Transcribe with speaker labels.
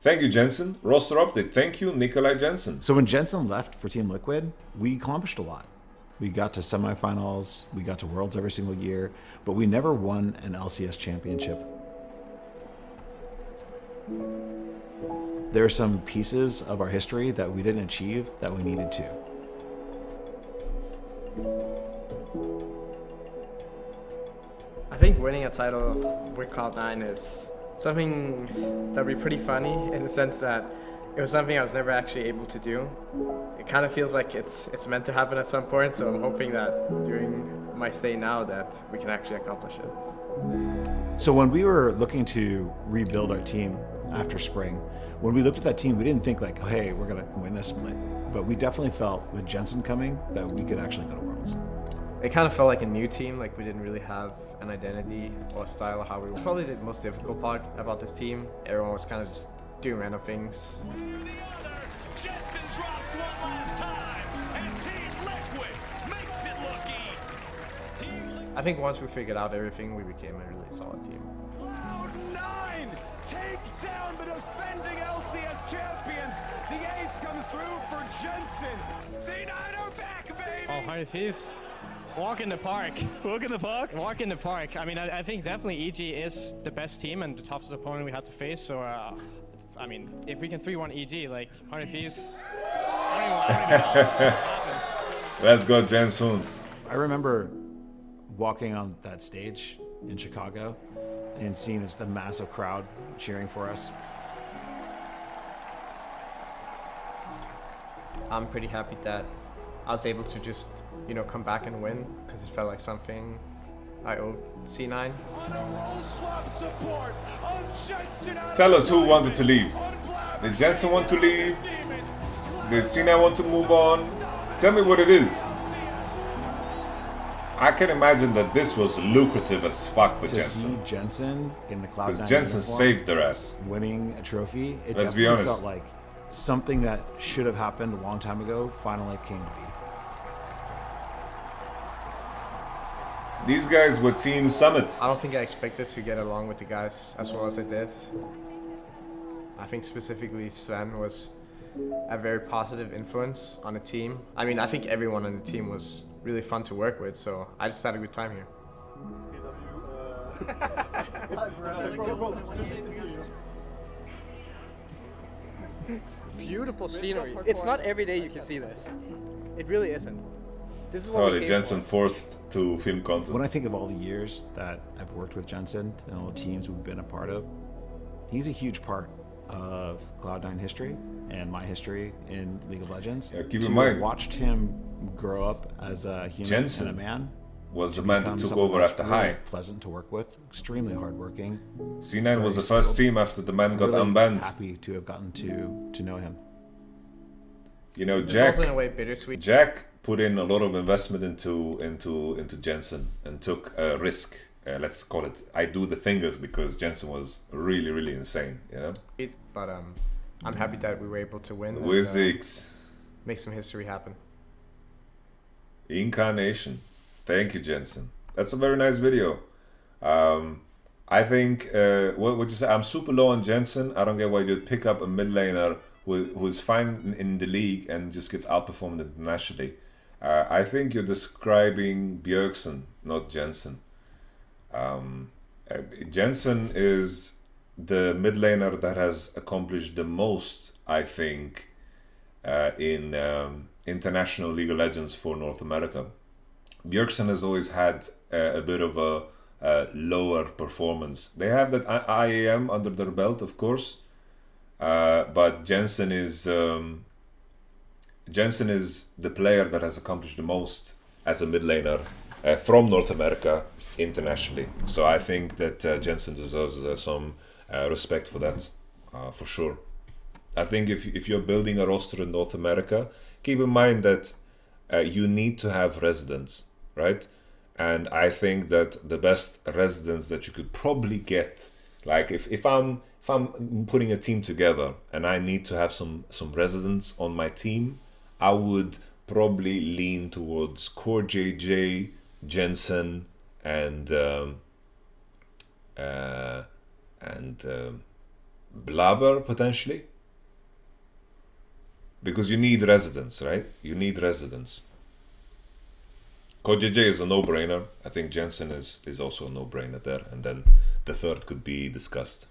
Speaker 1: Thank you, Jensen. Roster update. Thank you, Nikolai Jensen.
Speaker 2: So when Jensen left for Team Liquid, we accomplished a lot. We got to semifinals, we got to Worlds every single year, but we never won an LCS championship. There are some pieces of our history that we didn't achieve that we needed to.
Speaker 3: I think winning a title with Cloud9 is something that would be pretty funny in the sense that it was something I was never actually able to do. It kind of feels like it's meant to happen at some point, so I'm hoping that during my stay now that we can actually accomplish it.
Speaker 2: So when we were looking to rebuild our team after spring, when we looked at that team, we didn't think like, oh, hey, we're gonna win this split. But we definitely felt with Jensen coming that we could actually go to Worlds.
Speaker 3: It kind of felt like a new team, like we didn't really have an identity or style of how we were. Probably the most difficult part about this team. Everyone was kind of just doing random things.
Speaker 4: Jensen dropped one last time, and Team Liquid makes it look even.
Speaker 3: I think once we figured out everything, we became a really solid team.
Speaker 4: Cloud9 take down the defending LCS champions. The ace comes through for Jensen. C9 are back, baby.
Speaker 5: Oh, 100 Thieves. Walk in the park.
Speaker 6: Walk in the park?
Speaker 5: Walk in the park. I mean, I think definitely EG is the best team and the toughest opponent we had to face. So, I mean, if we can 3-1 EG, like 100 Thieves.
Speaker 1: Let's go, Jensen.
Speaker 2: I remember walking on that stage in Chicago and seeing the massive crowd cheering for us.
Speaker 3: I'm pretty happy that I was able to just, you know, come back and win because it felt like something I owed C9.
Speaker 1: Tell us who wanted to leave. Did Jensen want to leave? Did C9 want to move on? Tell me what it is. I can imagine that this was lucrative as fuck for Jensen.
Speaker 2: To see Jensen in the Cloud9
Speaker 1: because Jensen
Speaker 2: uniform,
Speaker 1: saved their ass.
Speaker 2: Winning a trophy, it
Speaker 1: Let's be
Speaker 2: definitely
Speaker 1: honest.
Speaker 2: felt like something that should have happened a long time ago finally came to be.
Speaker 1: These guys were Team Summit.
Speaker 3: I don't think I expected to get along with the guys as well as I did. I think specifically Sven was a very positive influence on the team. I mean, I think everyone on the team was really fun to work with, so I just had a good time here.
Speaker 7: Beautiful scenery. It's not every day you can see this. It really isn't. This is what
Speaker 1: Probably Jensen forced to film content.
Speaker 2: When I think of all the years that I've worked with Jensen and all the teams we've been a part of, he's a huge part of Cloud9 history and my history in League of Legends.
Speaker 1: Yeah, keep in mind,
Speaker 2: watched him grow up as a human
Speaker 1: Jensen
Speaker 2: and a man.
Speaker 1: Was the man that took over after High.
Speaker 2: Pleasant to work with, extremely hardworking.
Speaker 1: C9 was the first team after the man got unbanned.
Speaker 2: Happy to have gotten to know him.
Speaker 1: You know,
Speaker 3: It's
Speaker 1: Jack.
Speaker 3: also in a way bittersweet.
Speaker 1: Jack put in a lot of investment into Jensen and took a risk. Let's call it. I do the fingers because Jensen was really insane. You know.
Speaker 3: But I'm happy that we were able to win.
Speaker 1: Wizix.
Speaker 3: Make some history happen.
Speaker 1: Incarnation. Thank you, Jensen. That's a very nice video. I think what would you say? I'm super low on Jensen. I don't get why you'd pick up a mid laner who's fine in the league and just gets outperformed internationally. I think you're describing Bjergsen, not Jensen. Jensen is the mid laner that has accomplished the most, I think, in international League of Legends for North America. Bjergsen has always had a bit of a lower performance. They have that IAM under their belt, of course, but Jensen is the player that has accomplished the most as a mid laner from North America internationally. So I think that Jensen deserves some respect for that, for sure. I think if you're building a roster in North America, keep in mind that you need to have residents, right? And I think that the best residents that you could probably get, like if I'm putting a team together and I need to have some residents on my team, I would probably lean towards Core JJ, Jensen, and Blabber potentially, because you need residents, right? You need residents. CodeJJ is a no-brainer. I think Jensen is also a no-brainer there, and then the third could be discussed.